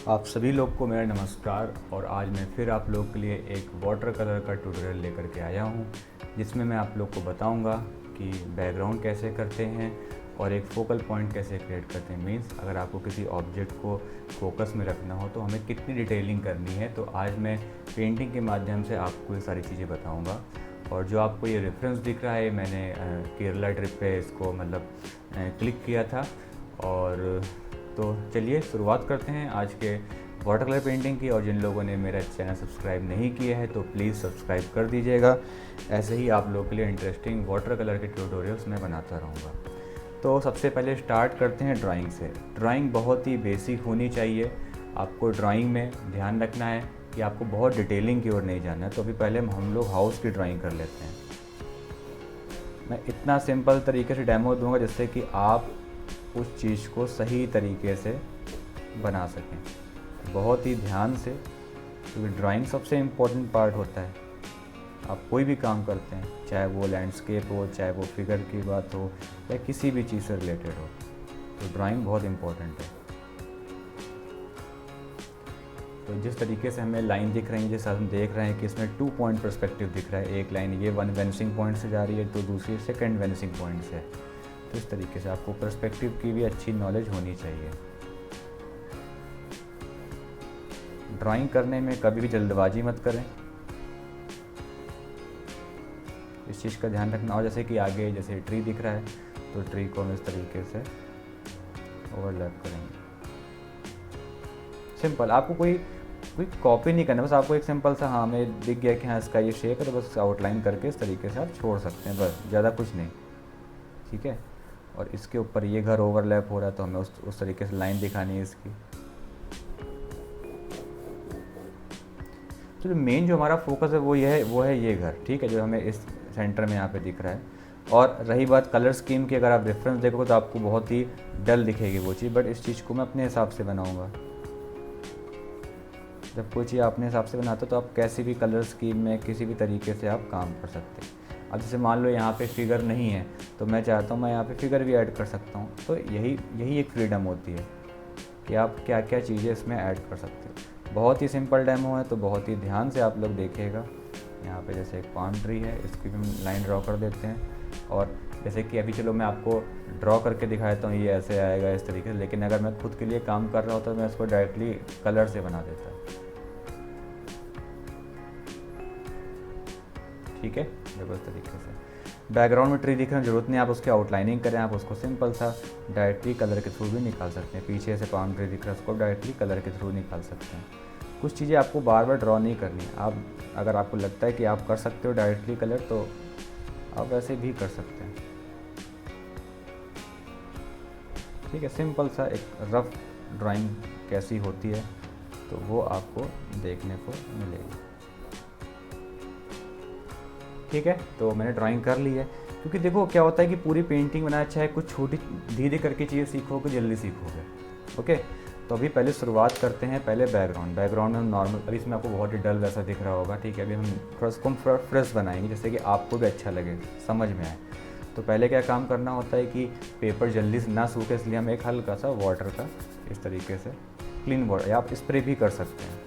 आप सभी लोग को मेरा नमस्कार। और आज मैं फिर आप लोग के लिए एक वाटर कलर का ट्यूटोरियल लेकर के आया हूँ, जिसमें मैं आप लोग को बताऊँगा कि बैकग्राउंड कैसे करते हैं और एक फोकल पॉइंट कैसे क्रिएट करते हैं। मीन्स अगर आपको किसी ऑब्जेक्ट को फोकस में रखना हो तो हमें कितनी डिटेलिंग करनी है। तो आज मैं पेंटिंग के माध्यम से आपको ये सारी चीज़ें बताऊँगा। और जो आपको ये रेफरेंस दिख रहा है, मैंने केरला ट्रिप पे इसको क्लिक किया था। और तो चलिए शुरुआत करते हैं आज के वाटर कलर पेंटिंग की। और जिन लोगों ने मेरा चैनल सब्सक्राइब नहीं किया है तो प्लीज़ सब्सक्राइब कर दीजिएगा। ऐसे ही आप लोगों के लिए इंटरेस्टिंग वाटर कलर के ट्यूटोरियल्स मैं बनाता रहूँगा। तो सबसे पहले स्टार्ट करते हैं ड्राइंग से। ड्राइंग बहुत ही बेसिक होनी चाहिए। आपको ड्राइंग में ध्यान रखना है कि आपको बहुत डिटेलिंग की ओर नहीं जाना है। तो अभी पहले हम लोग हाउस की ड्राइंग कर लेते हैं। मैं इतना सिंपल तरीके से डेमो दूंगा जिससे कि आप उस चीज़ को सही तरीके से बना सकें, बहुत ही ध्यान से, क्योंकि ड्राइंग सबसे इम्पोर्टेंट पार्ट होता है। आप कोई भी काम करते हैं, चाहे वो लैंडस्केप हो, चाहे वो फिगर की बात हो, या किसी भी चीज़ से रिलेटेड हो, तो ड्राइंग बहुत इम्पोर्टेंट है। तो जिस तरीके से हमें लाइन दिख रही है, जैसे हम देख रहे हैं कि इसमें 2 पॉइंट पर्सपेक्टिव दिख रहा है। एक लाइन ये वन वेनिसिंग पॉइंट से जा रही है तो दूसरी सेकंड वेनिसिंग पॉइंट से। तो इस तरीके से आपको पर्सपेक्टिव की भी अच्छी नॉलेज होनी चाहिए। ड्राइंग करने में कभी भी जल्दबाजी मत करें, इस चीज़ का ध्यान रखना। और जैसे कि आगे जैसे ट्री दिख रहा है तो ट्री को हम इस तरीके से ओवरलैप करेंगे। सिंपल, आपको कोई कॉपी नहीं करना, बस आपको एक सिंपल सा, हाँ हमें दिख गया कि हाँ इसका ये शेप है, तो बस आउटलाइन करके इस तरीके से आप छोड़ सकते हैं, बस ज़्यादा कुछ नहीं। ठीक है। और इसके ऊपर ये घर ओवरलैप हो रहा है तो हमें उस तरीके से लाइन दिखानी है इसकी। तो जो मेन जो हमारा फोकस है वो है ये घर। ठीक है, जो हमें इस सेंटर में यहाँ पे दिख रहा है। और रही बात कलर स्कीम की, अगर आप रेफरेंस देखोगे तो आपको बहुत ही डल दिखेगी वो चीज़, बट इस चीज़ को मैं अपने हिसाब से बनाऊँगा। जब कोई चीज़ अपने हिसाब से बनाते हो तो आप कैसी भी कलर स्कीम में किसी भी तरीके से आप काम कर सकते हैं। अब जैसे मान लो यहाँ पे फिगर नहीं है तो मैं चाहता हूँ मैं यहाँ पे फिगर भी ऐड कर सकता हूँ। तो यही एक फ्रीडम होती है कि आप क्या क्या चीज़ें इसमें ऐड कर सकते हो। बहुत ही सिंपल डेमो है, तो बहुत ही ध्यान से आप लोग देखिएगा। यहाँ पे जैसे एक पाम ट्री है, इसकी भी हम लाइन ड्रॉ कर देते हैं। और जैसे कि अभी चलो मैं आपको ड्रॉ करके दिखा देता हूँ, ये ऐसे आएगा इस तरीके से। लेकिन अगर मैं खुद के लिए काम कर रहा होता तो मैं इसको डायरेक्टली कलर से बना देता। ठीक है, देखो इस तरीके से। बैकग्राउंड में ट्री दिखने की जरूरत नहीं, आप उसकी आउटलाइनिंग करें, आप उसको सिंपल सा डायरेक्टली कलर के थ्रू भी निकाल सकते हैं। पीछे से पाम ट्री दिख रहा है, उसको डायरेक्टली कलर के थ्रू निकाल सकते हैं। कुछ चीज़ें आपको बार बार ड्रॉ नहीं करनी। आप अगर आपको लगता है कि आप कर सकते हो डायरेक्टली कलर, तो आप वैसे भी कर सकते हैं। ठीक है, सिंपल सा एक रफ ड्राइंग कैसी होती है तो वो आपको देखने को मिलेगी। ठीक है, तो मैंने ड्राइंग कर ली है। क्योंकि देखो क्या होता है कि पूरी पेंटिंग बनाना अच्छा है, कुछ छोटी धीरे करके चीज़ें सीखोगे जल्दी सीखोगे। ओके, तो अभी पहले शुरुआत करते हैं। पहले बैकग्राउंड में हम नॉर्मल, अभी इसमें आपको बहुत ही डल वैसा दिख रहा होगा। ठीक है, अभी हम थोड़ा इसको फ्रेश बनाएंगे जिससे कि आपको भी अच्छा लगे, समझ में आए। तो पहले क्या काम करना होता है कि पेपर जल्दी से ना सूखे, इसलिए हम एक हल्का सा वाटर का इस तरीके से क्लीन वाटर, या आप स्प्रे भी कर सकते हैं,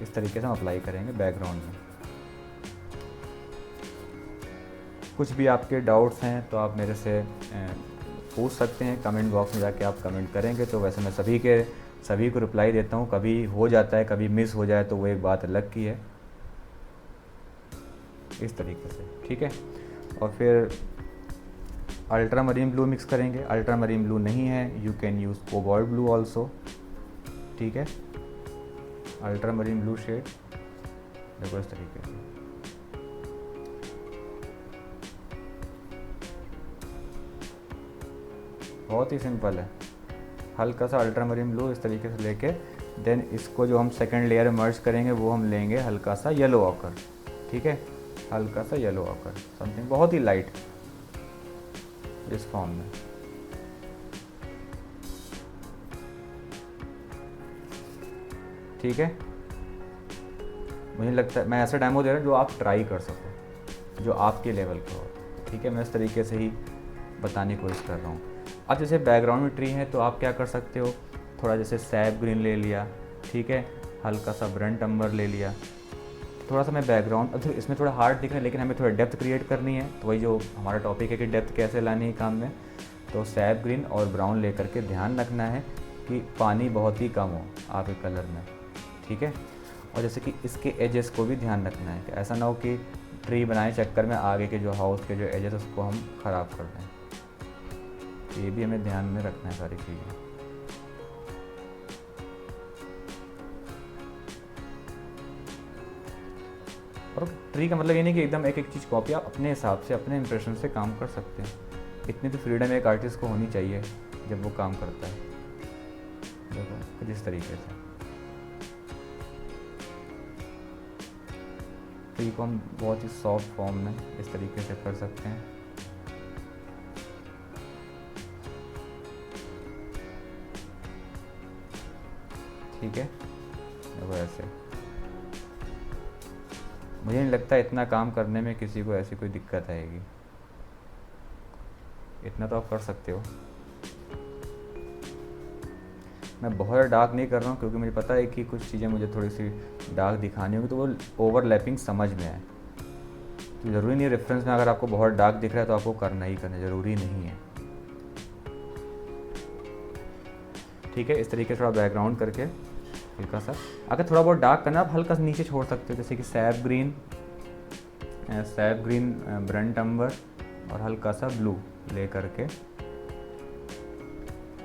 इस तरीके से हम अप्लाई करेंगे बैकग्राउंड में। कुछ भी आपके डाउट्स हैं तो आप मेरे से पूछ सकते हैं कमेंट बॉक्स में जाके। आप कमेंट करेंगे तो वैसे मैं सभी को रिप्लाई देता हूँ। कभी हो जाता है, कभी मिस हो जाए तो वो एक बात अलग की है। इस तरीके से, ठीक है। और फिर अल्ट्रा मरीन ब्लू मिक्स करेंगे। अल्ट्रा मरीन ब्लू नहीं है, you can use cobalt blue also. ठीक है, अल्ट्रा मरीन ब्लू शेड देखो इस तरीके से। बहुत ही सिंपल है। हल्का सा अल्ट्रा मरीन ब्लू इस तरीके से लेके, देन इसको जो हम सेकंड लेयर में मर्ज करेंगे वो हम लेंगे हल्का सा येलो ऑकर। ठीक है, हल्का सा येलो ऑकर, समथिंग बहुत ही लाइट इस फॉर्म में। ठीक है, मुझे लगता है मैं ऐसा डेमो दे रहा हूँ जो आप ट्राई कर सको, जो आपके लेवल का हो। ठीक है, मैं इस तरीके से ही बताने की कोशिश कर रहा हूँ। अब जैसे बैकग्राउंड में ट्री है तो आप क्या कर सकते हो, थोड़ा जैसे सैप ग्रीन ले लिया, ठीक है, हल्का सा ब्रंट अम्बर ले लिया। थोड़ा सा मैं बैकग्राउंड, अब इसमें थोड़ा हार्ड दिख रहा है लेकिन हमें थोड़ा डेप्थ क्रिएट करनी है, तो वही जो हमारा टॉपिक है कि डेप्थ कैसे लानी है काम में। तो सैप ग्रीन और ब्राउन लेकर के ध्यान रखना है कि पानी बहुत ही कम हो आपके कलर में, ठीक है। और जैसे कि इसके एजेस को भी ध्यान रखना है कि ऐसा ना हो कि ट्री बनाए चक्कर में आगे के जो हाउस के जो एजेस उसको हम ख़राब कर दें। तो ये भी हमें ध्यान में रखना है सारी चीज़ें। और ट्री का मतलब ये नहीं कि एकदम एक एक चीज़ कॉपी, आप अपने हिसाब से अपने इंप्रेशन से काम कर सकते हैं। इतनी तो फ्रीडम एक आर्टिस्ट को होनी चाहिए जब वो काम करता है। देखो जिस तरीके से ट्री को हम बहुत ही सॉफ्ट फॉर्म में इस तरीके से कर सकते हैं। ठीक है, देखो ऐसे। मुझे नहीं लगता इतना काम करने में किसी को ऐसी कोई दिक्कत आएगी, इतना तो आप कर सकते हो। मैं बहुत डार्क नहीं कर रहा हूँ क्योंकि मुझे पता है कि कुछ चीज़ें मुझे थोड़ी सी डार्क दिखानी होगी तो वो ओवरलैपिंग समझ में आए। तो ज़रूरी नहीं रेफरेंस में अगर आपको बहुत डार्क दिख रहा है तो आपको करना ही करना, ज़रूरी नहीं है। ठीक है, इस तरीके से थोड़ा बैकग्राउंड करके हल्का सा, अगर थोड़ा बहुत डार्क करना आप हल्का सा नीचे छोड़ सकते हो, जैसे कि सैप ग्रीन ब्रंट अम्बर और हल्का सा ब्लू ले करके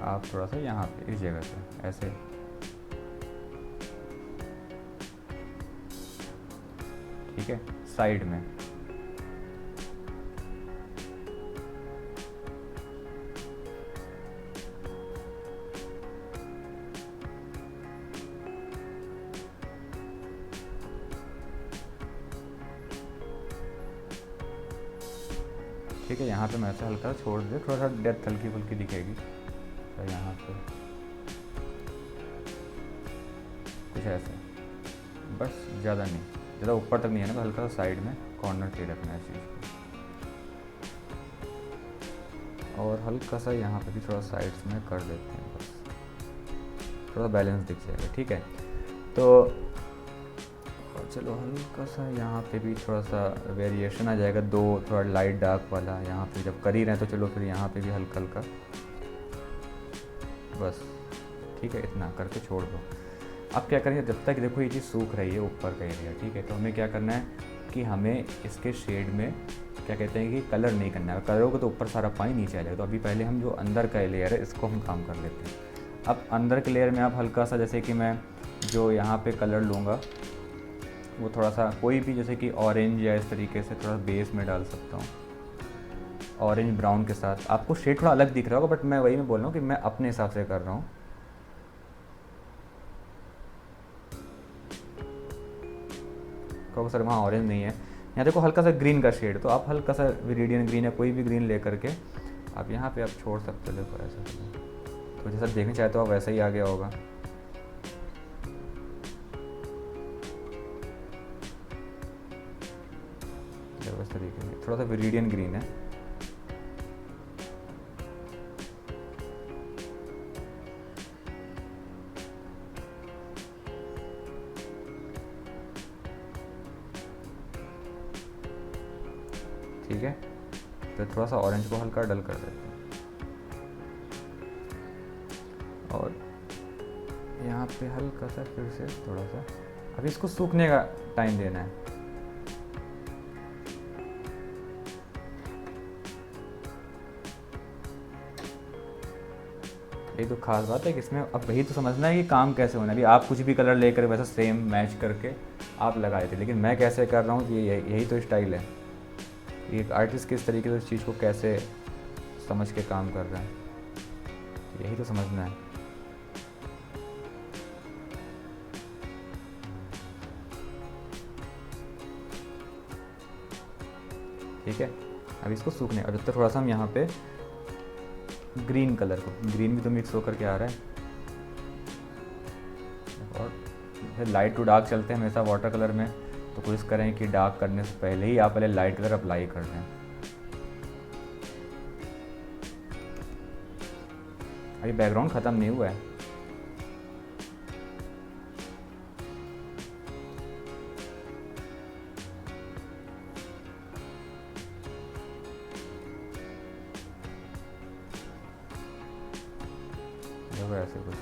आप थोड़ा सा यहाँ पे इस जगह से ऐसे, ठीक है, साइड में। ठीक है, यहाँ पे मैं ऐसे हल्का छोड़ दे, थोड़ा सा डेप्थ हल्की फुल्की दिखेगी। तो यहाँ पे कुछ ऐसे, बस ज़्यादा नहीं, ज़्यादा ऊपर तक नहीं है ना, तो हल्का सा साइड में कॉर्नर पे रखना है इस चीज़ को। और हल्का सा यहाँ पे भी थोड़ा साइड्स में कर देते हैं, बस थोड़ा बैलेंस दिख जाएगा। ठीक है, तो चलो हल्का सा यहाँ पे भी थोड़ा सा वेरिएशन आ जाएगा, दो थोड़ा लाइट डार्क वाला यहाँ पे जब कर ही रहे हैं तो चलो फिर यहाँ पे भी हल्का हल्का, बस ठीक है, इतना करके छोड़ दो। अब क्या करेंगे, जब तक देखो ये चीज़ सूख रही है ऊपर का एरिया, ठीक है, तो हमें क्या करना है कि हमें इसके शेड में क्या कहते हैं कि कलर नहीं करना है। कलर होगा तो ऊपर सारा पानी नीचे आ जाएगा। तो अभी पहले हम जो अंदर का लेयर है इसको हम काम कर लेते हैं। अब अंदर के लेयर में आप हल्का सा, जैसे कि मैं जो यहाँ पे कलर लूँगा वो थोड़ा सा कोई भी, जैसे कि ऑरेंज या इस तरीके से थोड़ा बेस में डाल सकता हूँ, ऑरेंज ब्राउन के साथ। आपको शेड थोड़ा अलग दिख रहा होगा बट मैं वही बोल रहा हूँ कि मैं अपने हिसाब से कर रहा हूँ। कहो सर वहाँ ऑरेंज नहीं है, यहाँ देखो हल्का सा ग्रीन का शेड, तो आप हल्का सा विरिडियन ग्रीन या कोई भी ग्रीन ले करके आप यहाँ पे आप छोड़ सकते हो। देखो ऐसा, तो जैसा देखना चाहते हो आप वैसा ही आ गया होगा। इस तरीके से थोड़ा सा विरिडियन ग्रीन है। ठीक है, तो थोड़ा सा ऑरेंज को हल्का डल कर देते हैं और यहाँ पे हल्का सा फिर से थोड़ा सा, अभी इसको सूखने का टाइम देना है। यही तो खास बात है कि इसमें अब वही तो समझना है कि काम कैसे होना है। अभी आप कुछ भी कलर लेकर वैसा सेम मैच करके आप लगाए थे, लेकिन मैं कैसे कर रहा हूँ कि यही तो स्टाइल है। एक आर्टिस्ट किस तरीके से उस चीज़ को कैसे समझ के काम कर रहा है, यही तो समझना है। ठीक है, अब इसको सूखने, और जब तक थोड़ा सा हम यहाँ पे ग्रीन कलर को, ग्रीन भी तो मिक्स होकर के आ रहा है, और लाइट टू डार्क चलते हैं हमेशा वाटर कलर में, तो कोशिश करें कि डार्क करने से पहले ही आप पहले लाइट कलर अप्लाई कर दें। अभी बैकग्राउंड ख़त्म नहीं हुआ है, देखो ऐसे कुछ।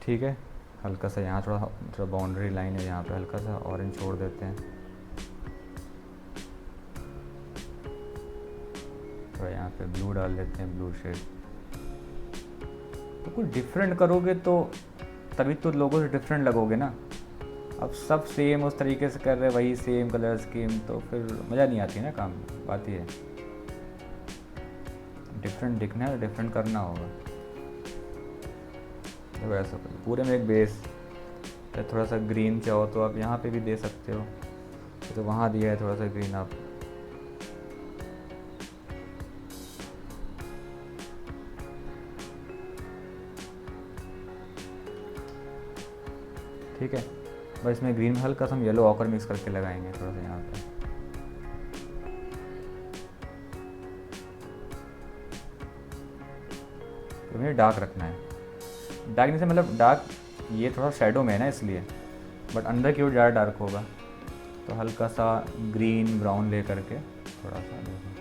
ठीक है, हल्का सा यहाँ थोड़ा थोड़ा बाउंड्री लाइन है, यहाँ पे हल्का सा ऑरेंज छोड़ देते हैं। थोड़ा यहाँ पे ब्लू डाल देते हैं, ब्लू शेड। तो कुछ डिफरेंट करोगे तो तभी तो लोगों से डिफरेंट लगोगे ना। अब सब सेम उस तरीके से कर रहे हैं, वही सेम कलर स्कीम, तो फिर मज़ा नहीं आती ना काम। बात ये है, डिफरेंट दिखना है, डिफरेंट करना होगा। तो वैसा पूरे में एक बेस, थोड़ा सा ग्रीन चाहो तो आप यहाँ पे भी दे सकते हो, तो वहाँ दिया है थोड़ा सा ग्रीन आप। ठीक है, बस इसमें ग्रीन में हल्का सा हम येलो ऑकर मिक्स करके लगाएंगे थोड़ा सा यहाँ पे। तो मुझे डार्क रखना है, डार्क नहीं से मतलब डार्क, ये थोड़ा शेडो में है ना इसलिए, बट अंदर की ओर ज़्यादा डार्क होगा। तो हल्का सा ग्रीन ब्राउन ले करके थोड़ा सा देखो।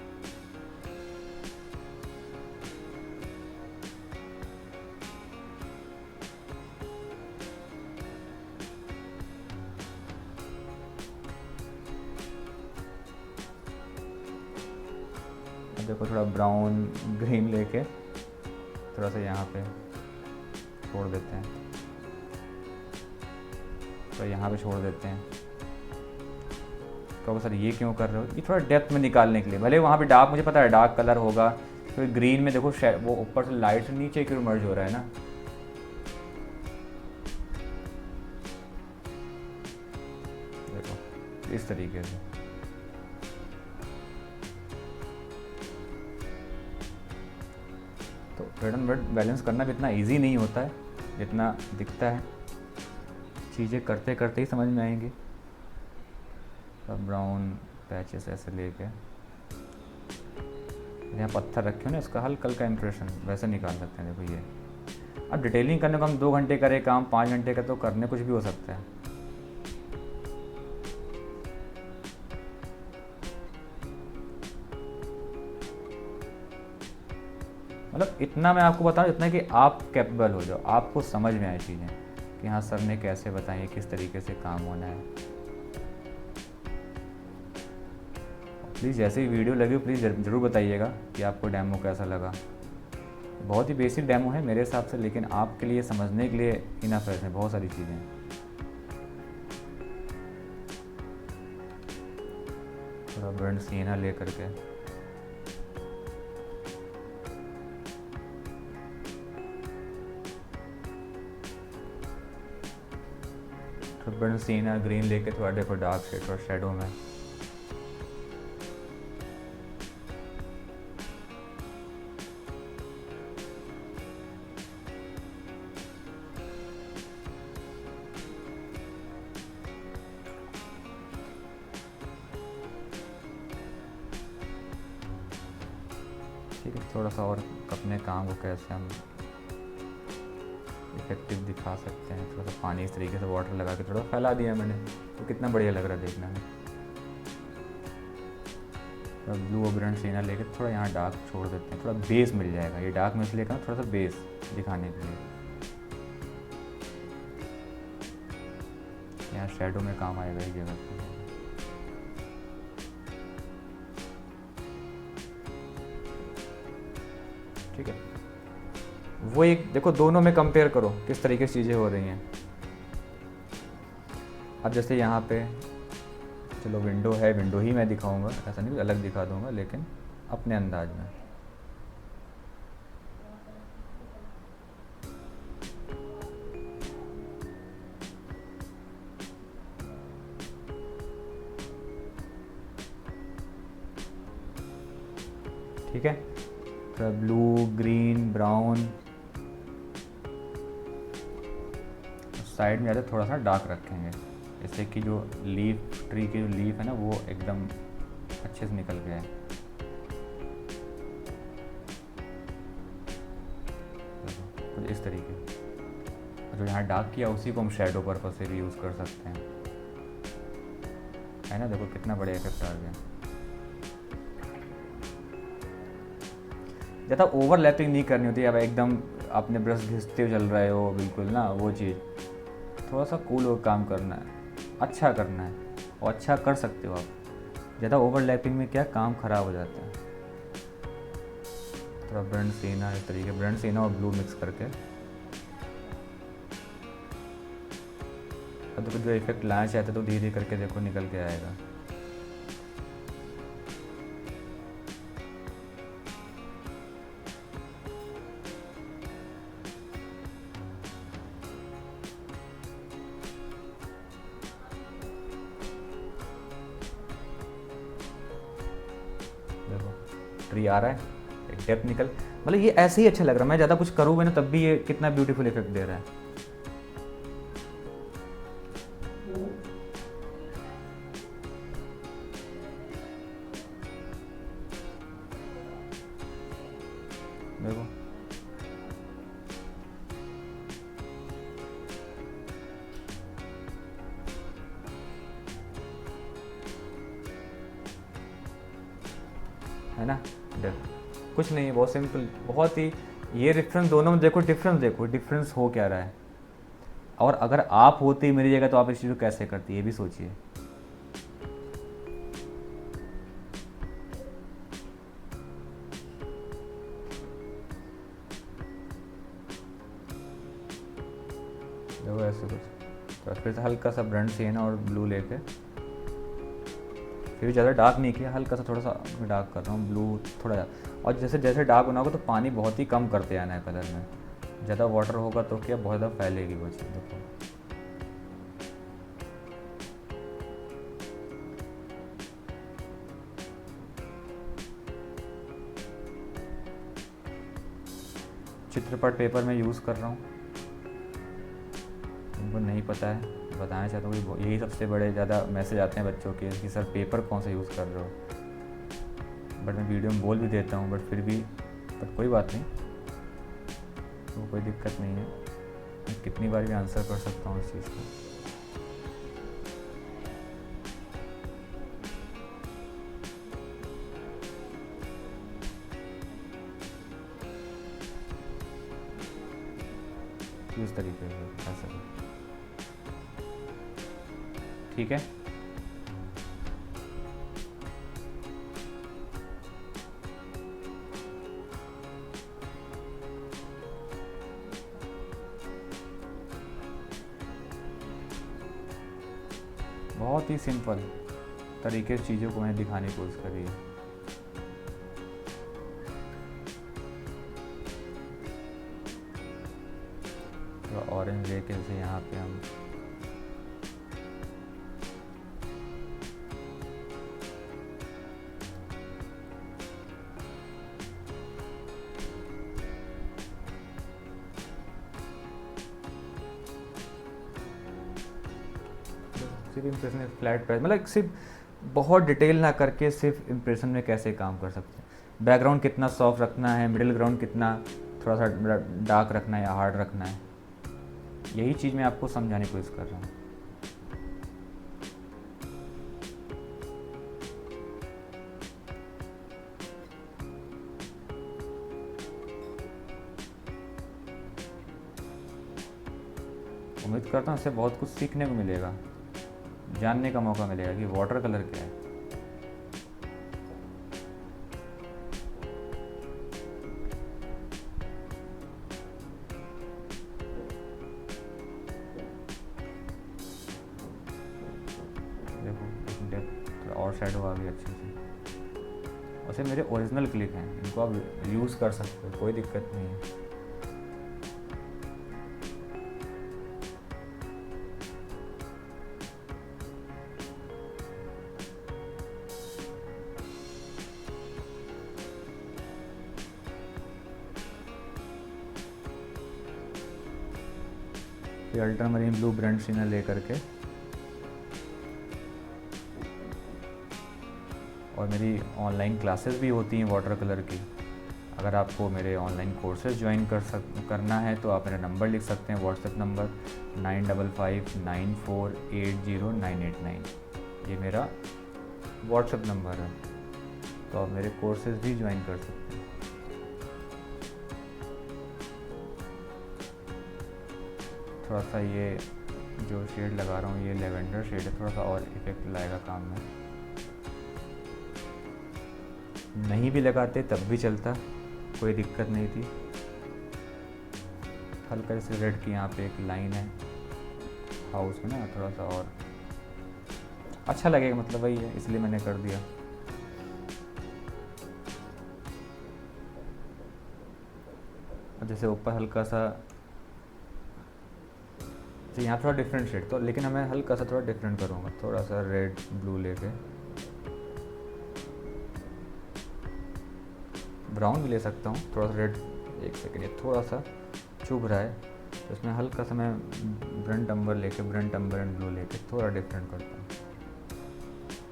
देखो थोड़ा ब्राउन ग्रीन लेके थोड़ा सा यहाँ पे छोड़ देते हैं, तो यहाँ पे छोड़ देते हैं। तो सर ये क्यों कर रहे हो? ये थोड़ा डेप्थ में निकालने के लिए। भले वहाँ पे डार्क, मुझे पता है डार्क कलर होगा, तो ग्रीन में देखो वो ऊपर से लाइट से नीचे की ओर मर्ज हो रहा है ना। देखो इस तरीके से। तो रेड एंड रेड बैलेंस करना भी इतना इजी नहीं होता है जितना दिखता है, चीज़ें करते करते ही समझ में आएंगी। ब्राउन पैचेस ऐसे लेके यहाँ पत्थर रखे हो ना, इसका हल्का हल्का इम्प्रेशन वैसे निकाल सकते हैं। देखो ये अब डिटेलिंग करने को हम 2 घंटे करें काम, 5 घंटे का तो करने कुछ भी हो सकता है। मतलब इतना मैं आपको बताऊँ, इतना कि आप कैपेबल हो जाओ, आपको समझ में आए चीज़ें कि हाँ सर ने कैसे बताई, किस तरीके से काम होना है। प्लीज़ जैसे ही वीडियो लगी प्लीज़ ज़रूर बताइएगा कि आपको डेमो कैसा लगा। बहुत ही बेसिक डेमो है मेरे हिसाब से, लेकिन आपके लिए समझने के लिए इनफ है, बहुत सारी चीज़ें। थोड़ा बर्न सीना ले करके बर्न सीना ग्रीन लेके थोड़ा देखो डार्क शेड और शेडो में। ठीक है, थोड़ा सा और अपने काम को कैसे हम इफेक्टिव दिखा सकते हैं। थोड़ा सा पानी इस तरीके से वाटर लगा के थोड़ा फैला दिया मैंने, तो कितना बढ़िया लग रहा है देखने में। थोड़ा ब्लू और ब्राउन सीना लेके थोड़ा यहाँ डार्क छोड़ देते हैं, थोड़ा बेस मिल जाएगा। ये डार्क में इसलिए थोड़ा सा बेस दिखाने के लिए, यहाँ शेडो में काम आएगा इस जगह पे। ठीक है, वो एक देखो दोनों में कंपेयर करो किस तरीके से चीज़ें हो रही हैं। अब जैसे यहाँ पे चलो विंडो है, विंडो ही मैं दिखाऊंगा, ऐसा नहीं अलग दिखा दूंगा, लेकिन अपने अंदाज में। ठीक है, थोड़ा ब्लू ग्रीन ब्राउन साइड में ज़्यादा थोड़ा सा डार्क रखेंगे, जैसे कि जो लीफ ट्री की जो लीफ है ना वो एकदम अच्छे से निकल गया है। तो इस तरीके जो यहाँ डार्क किया उसी को हम शेडो पर्पस से भी यूज़ कर सकते हैं, है ना। देखो कितना बढ़िया इफेक्ट आ गया। ज़्यादा ओवरलैपिंग नहीं करनी होती, अब एकदम आपने ब्रश घिसते हुए चल रहे हो बिल्कुल ना, वो चीज़। थोड़ा सा कूल हो काम करना है, अच्छा करना है, और अच्छा कर सकते हो आप। ज़्यादा ओवरलैपिंग में क्या काम ख़राब हो जाता है। थोड़ा ब्रंट सीना, इस तरीके ब्रंट सीना और ब्लू मिक्स करके। अब तो जो इफेक्ट लाना चाहते तो धीरे करके देखो निकल के आएगा। देखो ट्री आ रहा है, एक डेप्थ निकल, मतलब ये ऐसे ही अच्छा लग रहा है। मैं ज़्यादा कुछ करूँगा ना तब भी ये कितना ब्यूटीफुल इफेक्ट दे रहा है। देखो है ना, डेप्थ कुछ नहीं है, बहुत सिंपल, बहुत ही। ये डिफरेंस दोनों में देखो, डिफरेंस देखो, डिफरेंस हो क्या रहा है। और अगर आप होती मेरी जगह तो आप इस चीज़ को कैसे करती, ये भी सोचिए। देखो ऐसे कुछ, तो फिर से हल्का सा ब्रंट सीना और ब्लू लेके, फिर ज़्यादा डार्क नहीं किया, हल्का सा थोड़ा सा डार्क कर रहा हूँ, ब्लू थोड़ा ज़्यादा। और जैसे जैसे डार्क बनाओगे तो पानी बहुत ही कम करते आना है कलर में। ज़्यादा वाटर होगा तो क्या बहुत ज़्यादा फैलेगी वो चीज़। देखो चित्रपट पेपर में यूज़ कर रहा हूँ, उनको नहीं पता है, बताना चाहता हूँ कि यही सबसे बड़े ज़्यादा मैसेज आते हैं बच्चों के कि सर पेपर कौन सा यूज़ कर रहे हो। बट मैं वीडियो में बोल भी देता हूँ, बट फिर भी, बट कोई बात नहीं, तो कोई दिक्कत नहीं है। मैं कितनी बार भी आंसर कर सकता हूँ इस चीज़ का। इस तरीके से ऐसा, ठीक है। बहुत ही सिंपल तरीके से चीज़ों को मैंने दिखाने की कोशिश करी है। तो ऑरेंज लेके से यहाँ पे हम सिर्फ इम्प्रेशन में फ्लैट पैच, मतलब सिर्फ बहुत डिटेल ना करके सिर्फ इम्प्रेशन में कैसे काम कर सकते हैं। बैकग्राउंड कितना सॉफ्ट रखना है, मिडिल ग्राउंड कितना थोड़ा सा डार्क रखना है या हार्ड रखना है, यही चीज़ मैं आपको समझाने की कोशिश कर रहा हूँ। उम्मीद करता हूँ इससे बहुत कुछ सीखने को मिलेगा, जानने का मौका मिलेगा कि वाटर कलर क्या है। देखो डेप्थ और शैडो आ गई अच्छे से। वैसे मेरे ओरिजिनल क्लिक हैं, इनको आप यूज़ कर सकते हो, कोई दिक्कत नहीं है। फिर अल्ट्रामरीन ब्लू ब्रंट सीनर लेकर के, और मेरी ऑनलाइन क्लासेस भी होती हैं वाटर कलर की। अगर आपको मेरे ऑनलाइन कोर्सेज ज्वाइन करना है तो आप मेरा नंबर लिख सकते हैं, व्हाट्सएप नंबर 9559480989। ये मेरा व्हाट्सएप नंबर है, तो आप मेरे कोर्सेज भी ज्वाइन कर सकते हैं। थोड़ा सा ये जो शेड लगा रहा हूँ ये लेवेंडर शेड है, थोड़ा सा और इफेक्ट लाएगा काम में। नहीं भी लगाते तब भी चलता, कोई दिक्कत नहीं थी। हल्का से रेड की यहाँ पे एक लाइन है हाउस में ना, थोड़ा सा और अच्छा लगेगा, मतलब वही है, इसलिए मैंने कर दिया। जैसे ऊपर हल्का सा, तो यहाँ थोड़ा डिफरेंट शेड, तो लेकिन मैं हल्का सा थोड़ा डिफरेंट करूँगा, थोड़ा सा रेड ब्लू लेके, ब्राउन भी ले सकता हूँ, थोड़ा सा रेड। एक सेकेंड, ये थोड़ा सा चुभ रहा है, तो इसमें हल्का सा मैं ब्रंट अम्बर लेके, ब्रंट अम्बर एंड ब्लू लेके थोड़ा डिफरेंट करता हूँ।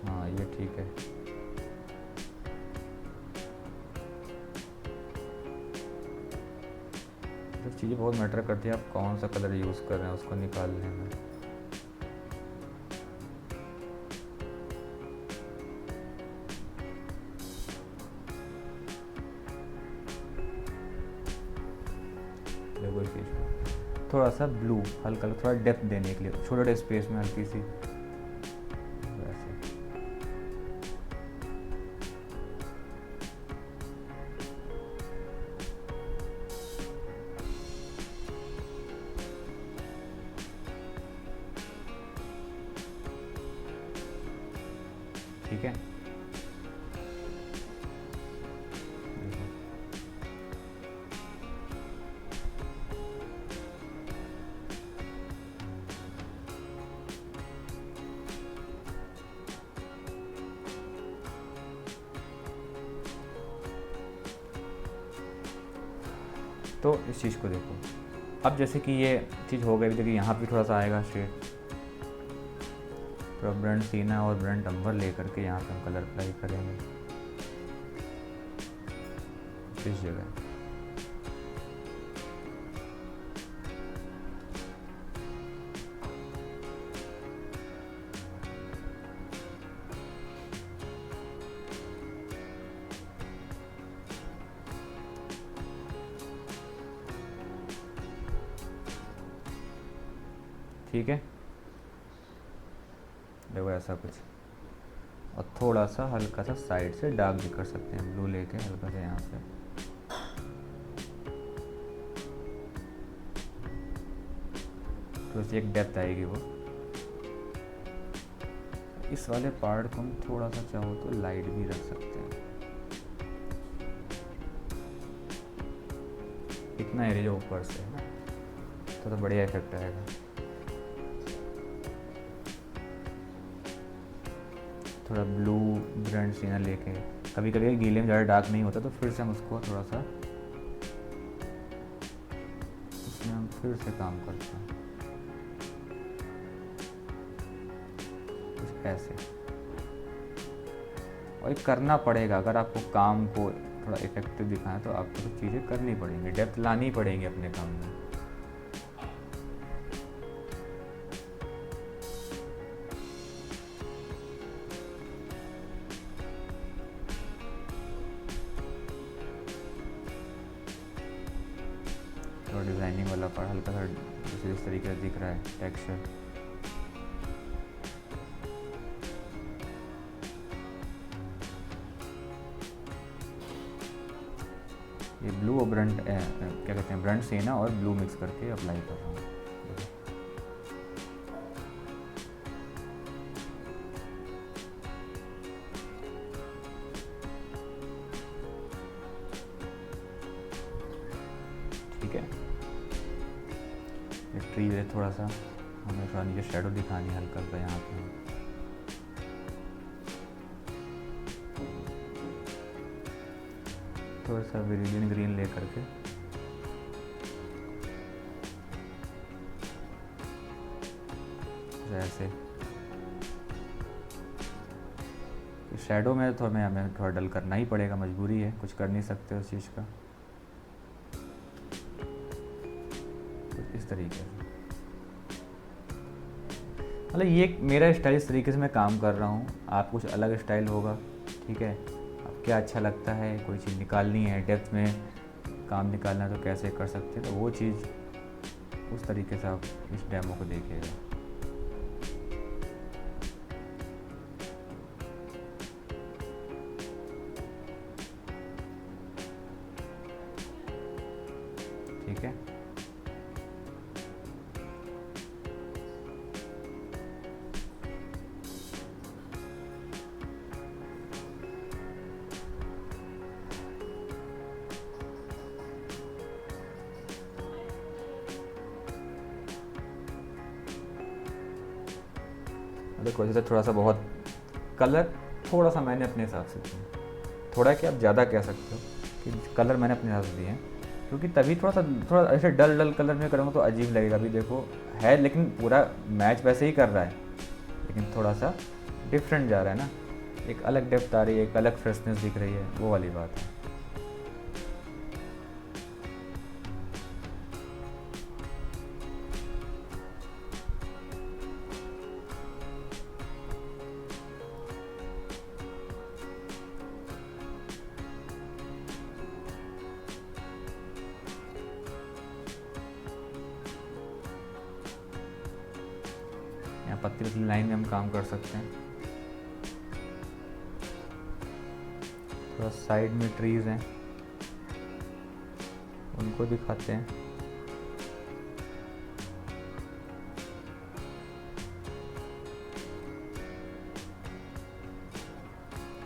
हाँ ये ठीक है। तो चीज़ें बहुत मैटर करती है, आप कौन सा कलर यूज़ कर रहे हैं उसको निकालने में। देखो इस चीज़ को थोड़ा सा ब्लू हल्का, थोड़ा डेप्थ देने के लिए, छोटे छोटे स्पेस में हल्की सी वैसे। ठीक है, तो इस चीज़ को देखो। अब जैसे कि ये चीज़ हो गई, देखिए यहाँ पे थोड़ा सा आएगा शेड, तो ब्रंट सीना और ब्रंट अम्बर लेकर के यहाँ पे हम कलर अप्लाई करेंगे इस जगह। ठीक है, देखो ऐसा कुछ, और थोड़ा सा हल्का सा साइड से डार्क भी कर सकते हैं, ब्लू लेके हल्का सा यहाँ पे। तो एक डेप्थ आएगी वो। इस वाले पार्ट को हम थोड़ा सा चाहो तो लाइट भी रख सकते हैं, इतना एरिया जो ऊपर से है तो बढ़िया इफेक्ट आएगा। थोड़ा ब्लू ब्रंट सीना लेके, कभी कभी गीले में ज़्यादा डार्क नहीं होता तो फिर से हम उसको थोड़ा सा इसमें हम फिर से काम करते हैं कुछ ऐसे। और ये करना पड़ेगा, अगर आपको काम को थोड़ा इफेक्टिव दिखाना है तो आपको तो चीज़ें करनी पड़ेंगी, डेप्थ लानी पड़ेंगी अपने काम में। और डिज़ाइनिंग वाला पार्ट हल्का सा जैसे इस तरीके से दिख रहा है टेक्सचर। ये ब्लू और ब्रंट क्या कहते हैं, ब्रंट सीना और ब्लू मिक्स करके अप्लाई कर रहा हूँ। ठीक है, ये ट्री है, थोड़ा सा हमें थोड़ा नीचे शेडो दिखानी है हल्का सा यहाँ पे। थोड़ा सा विरिलियन ग्रीन ले करके ऐसे शेडो में तो हमें थोड़ा डल करना ही पड़ेगा, मजबूरी है, कुछ कर नहीं सकते उस चीज़ का। तो इस तरीके से मतलब ये मेरा स्टाइल, इस तरीके से मैं काम कर रहा हूँ। आप कुछ अलग स्टाइल होगा, ठीक है, अब क्या अच्छा लगता है, कोई चीज़ निकालनी है, डेप्थ में काम निकालना है तो कैसे कर सकते हैं, तो वो चीज़ उस तरीके से आप इस डेमो को देखिएगा। ठीक है, देखो जैसे थोड़ा सा बहुत कलर थोड़ा सा मैंने अपने हिसाब से दिया, थोड़ा कि आप ज़्यादा कह सकते हो कि कलर मैंने अपने हिसाब से दिए हैं, क्योंकि तभी थोड़ा ऐसे डल डल कलर में करूँगा तो अजीब लगेगा। अभी देखो है लेकिन पूरा मैच वैसे ही कर रहा है, लेकिन थोड़ा सा डिफरेंट जा रहा है ना, एक अलग डेप्थ आ रही है, एक अलग फ्रेशनेस दिख रही है, वो वाली बात है। यहाँ पतली पतली लाइन में हम काम कर सकते हैं। थोड़ा साइड में ट्रीज हैं, उनको दिखाते हैं।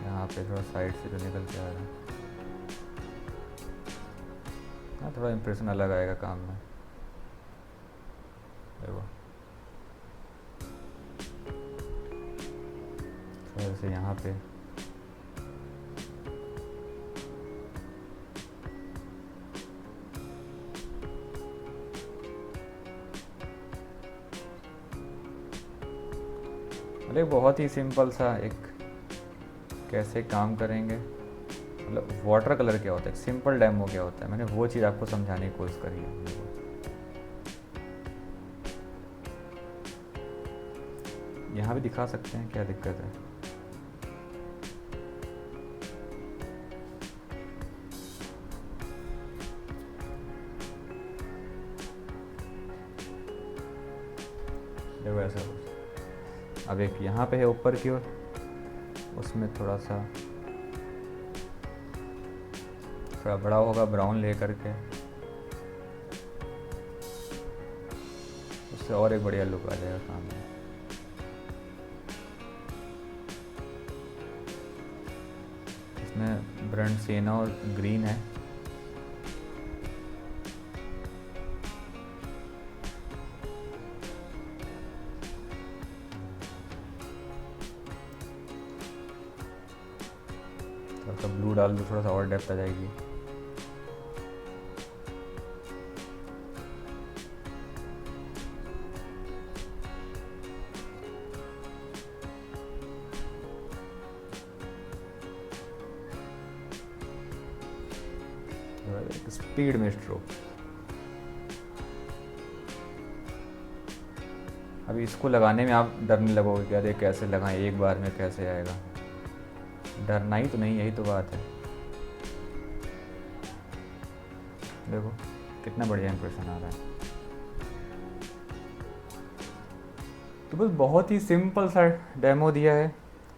यहाँ पे थोड़ा साइड से जो निकल के आ रहा है, हाँ थोड़ा इम्प्रेशन अलग आएगा काम में। देखो थोड़ा से यहाँ पे मतलब बहुत ही सिंपल सा एक कैसे काम करेंगे, मतलब वाटर कलर क्या होता है, सिंपल डेमो क्या होता है, मैंने वो चीज़ आपको समझाने की कोशिश करी है। यहाँ भी दिखा सकते हैं, क्या दिक्कत है। देखो ऐसा अब एक यहाँ पे है ऊपर की ओर, उसमें थोड़ा बड़ा होगा ब्राउन ले करके, उससे और एक बढ़िया लुक आ जाएगा काम में। इसमें ब्रांड सिएना और ग्रीन है। थोड़ा सा ब्लू डाल दो, थोड़ा सा और डेप्थ आ जाएगी। स्पीड में स्ट्रोक। अभी इसको लगाने में आप डरने लगोगे कि अरे कैसे लगाएं, एक बार में कैसे आएगा। डरना ही तो नहीं, यही तो बात है। देखो कितना बढ़िया इंप्रेशन आ रहा है। तो बस बहुत ही सिंपल सा डेमो दिया है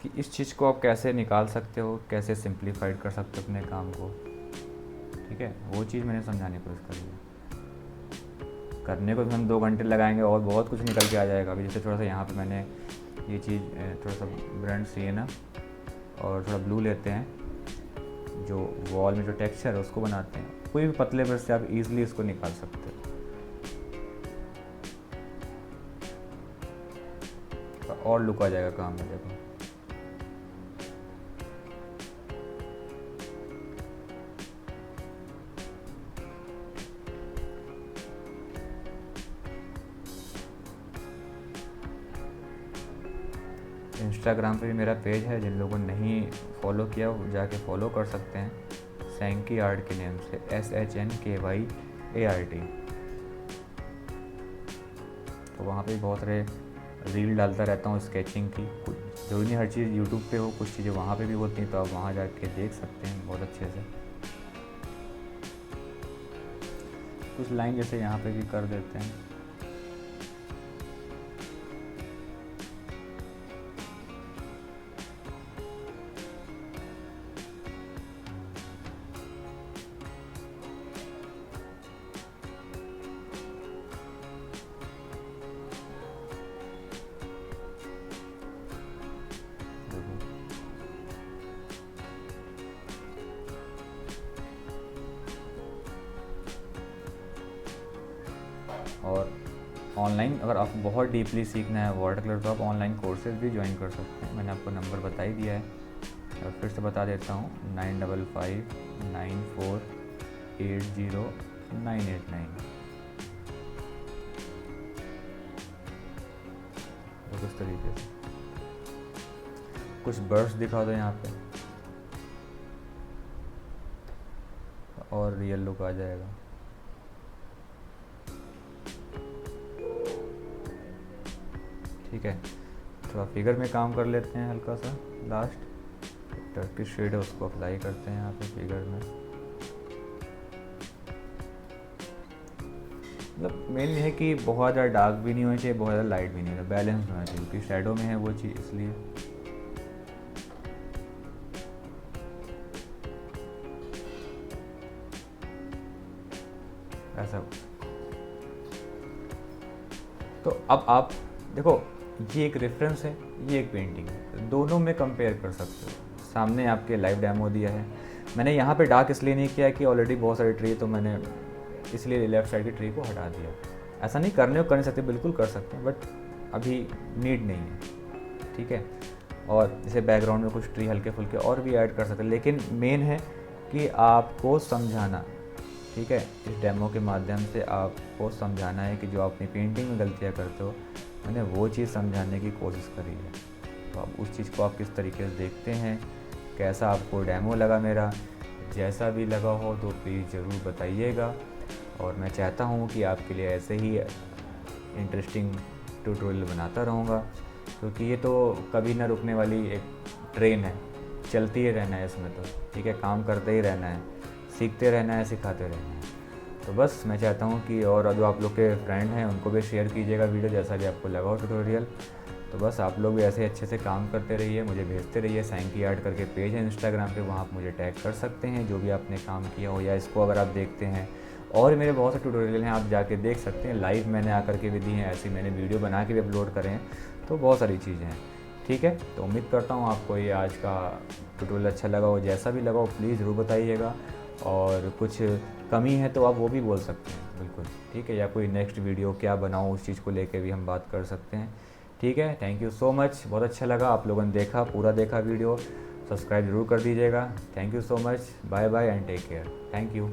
कि इस चीज़ को आप कैसे निकाल सकते हो, कैसे सिंप्लीफाइड कर सकते हो अपने काम को। ठीक है, वो चीज़ मैंने समझाने की कोशिश करी है। करने को भी हम 2 घंटे लगाएंगे और बहुत कुछ निकल के आ जाएगा। अभी जैसे थोड़ा सा यहाँ पे मैंने ये चीज़ थोड़ा सा ब्रांड सिएना और थोड़ा ब्लू लेते हैं, जो वॉल में जो टेक्सचर है उसको बनाते हैं। कोई भी पतले ब्रश से आप इजीली इसको निकाल सकते हो और लुक आ जाएगा काम में। देखो इंस्टाग्राम पे भी मेरा पेज है, जिन लोगों ने नहीं फॉलो किया वो जाके फॉलो कर सकते हैं, सैंकी आर्ट के नेम से, SHNKYART। तो वहाँ पे बहुत सारे रील डालता रहता हूँ स्केचिंग की। कुछ जरूरी नहीं हर चीज़ यूट्यूब पे हो, कुछ चीज़ें वहाँ पे भी होती हैं, तो आप वहाँ जाके देख सकते हैं बहुत अच्छे से। कुछ लाइन जैसे यहाँ पे भी कर देते हैं। और ऑनलाइन अगर आपको बहुत डीपली सीखना है वाटर कलर तो आप ऑनलाइन कोर्सेज भी ज्वाइन कर सकते हैं। मैंने आपको नंबर बता ही दिया है और फिर से बता देता हूँ 9559480989। तो किस तरीके से कुछ बर्ड्स दिखा दो यहाँ पे और रियल लुक आ जाएगा। ठीक है, थोड़ा फिगर में काम कर लेते हैं हल्का सा। लास्ट टर्किश शेड है उसको अप्लाई करते हैं यहाँ पे फिगर में। मतलब मेन ये है कि बहुत ज़्यादा डार्क भी नहीं होना चाहिए, बहुत ज़्यादा लाइट भी नहीं होना, बैलेंस होना चाहिए क्योंकि शैडो में है वो चीज़, इसलिए। ऐसा तो अब आप देखो, ये एक रेफरेंस है, ये एक पेंटिंग है, दोनों में कंपेयर कर सकते हो। सामने आपके लाइव डेमो दिया है। मैंने यहाँ पे डार्क इसलिए नहीं किया कि ऑलरेडी बहुत सारी ट्री, तो मैंने इसलिए लेफ़्ट साइड की ट्री को हटा दिया। ऐसा नहीं करने को कर नहीं सकते, बिल्कुल कर सकते हैं, बट अभी नीड नहीं है। ठीक है, और जैसे बैकग्राउंड में कुछ ट्री हल्के फुल्के और भी ऐड कर सकते हैं, लेकिन मेन है कि आपको समझाना। ठीक है, इस डेमो के माध्यम से आपको समझाना है कि जो आप अपनी पेंटिंग में गलतियाँ करते हो, मैंने वो चीज़ समझाने की कोशिश करी है। तो आप उस चीज़ को आप किस तरीके से देखते हैं, कैसा आपको डेमो लगा मेरा, जैसा भी लगा हो तो प्लीज़ ज़रूर बताइएगा। और मैं चाहता हूँ कि आपके लिए ऐसे ही इंटरेस्टिंग ट्यूटोरियल बनाता रहूँगा, क्योंकि ये तो कभी ना रुकने वाली एक ट्रेन है, चलती ही रहना है इसमें तो। ठीक है, काम करते ही रहना है, सीखते रहना है, सिखाते रहना है। तो बस मैं चाहता हूँ कि और जो आप लोग के फ्रेंड हैं उनको भी शेयर कीजिएगा वीडियो, जैसा भी आपको लगा हो ट्यूटोरियल। तो बस आप लोग भी ऐसे अच्छे से काम करते रहिए, मुझे भेजते रहिए। सैंकी आर्ट करके पेज है इंस्टाग्राम पे, वहाँ आप मुझे टैग कर सकते हैं जो भी आपने काम किया हो, या इसको अगर आप देखते हैं। और मेरे बहुत से ट्यूटोरियल हैं, आप जाके देख सकते हैं। लाइव मैंने आकर के भी दी हैं, ऐसी मैंने वीडियो बना के भी अपलोड करें हैं, तो बहुत सारी चीज़ें हैं। ठीक है, तो उम्मीद करता हूँ आपको ये आज का ट्यूटोरियल अच्छा लगा हो। जैसा भी लगा हो प्लीज़ ज़रूर बताइएगा, और कुछ कमी है तो आप वो भी बोल सकते हैं, बिल्कुल। ठीक है, या कोई नेक्स्ट वीडियो क्या बनाऊँ उस चीज़ को लेके भी हम बात कर सकते हैं। ठीक है, थैंक यू सो मच, बहुत अच्छा लगा आप लोगों ने देखा, पूरा देखा वीडियो। सब्सक्राइब ज़रूर कर दीजिएगा। Thank you so much, bye bye and take care. Thank you.